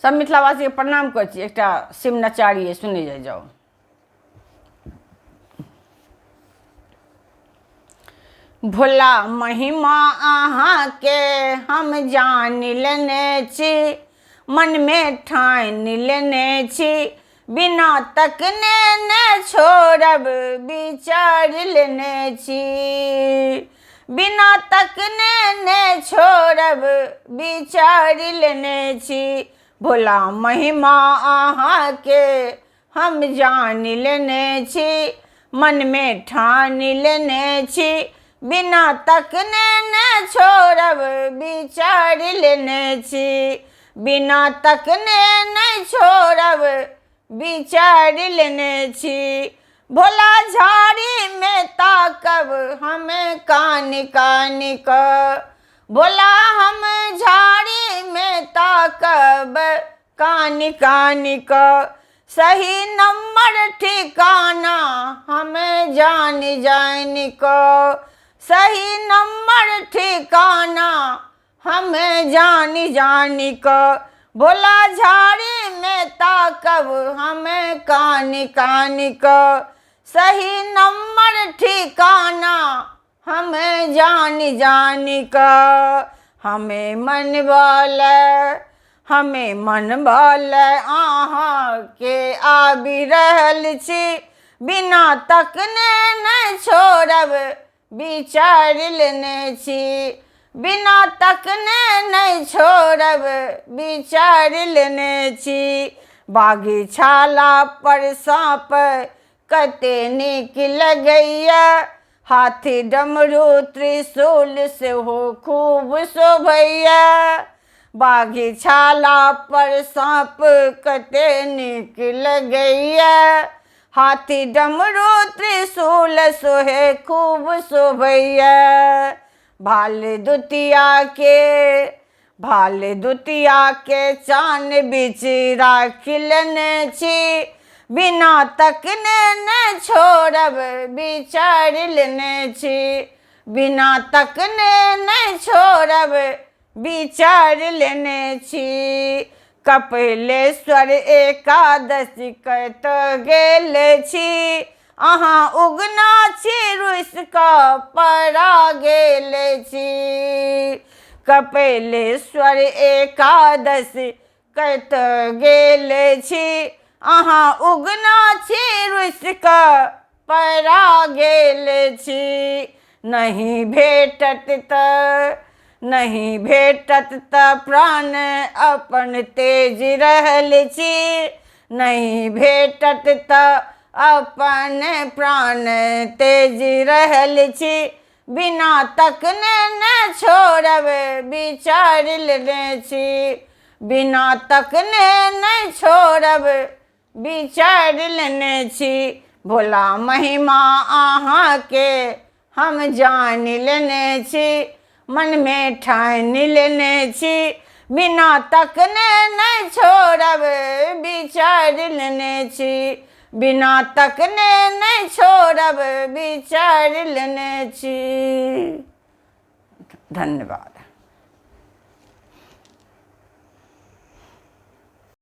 सब मिथिलावासी के प्रणाम कर छी। एकटा शिव नचारी सुने जाए जाओ। भोला महिमा अहाँ के हम जान लेने छी, मन में ठान लेने छी, बिना तकने न छोड़ब विचार लेने छी, बिना तकने न छोड़ब विचार लेने छी। भोला महिमा अहाँ के हम जान लेने छी, मन में ठान लेने छी, बिना तकने न छोड़ब विचार लेने छी, बिना तकने न छोड़ब विचार लेने छी। भोला झाड़ी में ताकब हमें कान कान क, भोला हम झाड़ी में ताकब कान कान क, सही नंबर ठिकाना हमें जान जान क, सही नंबर ठिकाना हमें जान जान क। भोला झाड़ी में ताकब हमें कान कान क, सही नंबर ठिकाना हमें जान जान क। हमें मन बल अहाँ के आबि रहल छी, बिना तकने न छोड़ब विचार लेने छी, बिना तकने न छोड़ब विचार लेने छी। बागीछाला पर सांप कते नीक लगैया, हाथी डमरू त्रिशूल से हो खूब शोभैया। बागीछाला पर सांप कते नीक लगैया, हाथी डमरू त्रिशूल सोहे खूब शोभैया। भाल दुतिया के चान बीच राख लेने छी, बिना तकने न छोड़ब विचार लेने छी, बिना तकने न छोड़ब विचार लेने छी। कपिलेश्वर एकादशी करत गेल छी, अहाँ उगना छी रुस कऽ परा गेल छी। कपिलेश्वर एकादशी करत गेल छी, अहाँ उगना छी रुस कऽ परा गेल छी। नहीं भेटत त प्राण अपन तेज रहल छी, नहीं भेटत त अपन प्राण तेज रहल छी, बिना तकने न छोड़ब विचार लेने छी, बिना तकने न छोड़ब विचार लेने छी। भोला महिमा अहाँ के हम जान लेने छी, मन में ठान लेने छी, बिना तकने न छोड़ब विचार लेने छी, बिना तकने न छोड़ब विचार लेने छी। धन्यवाद।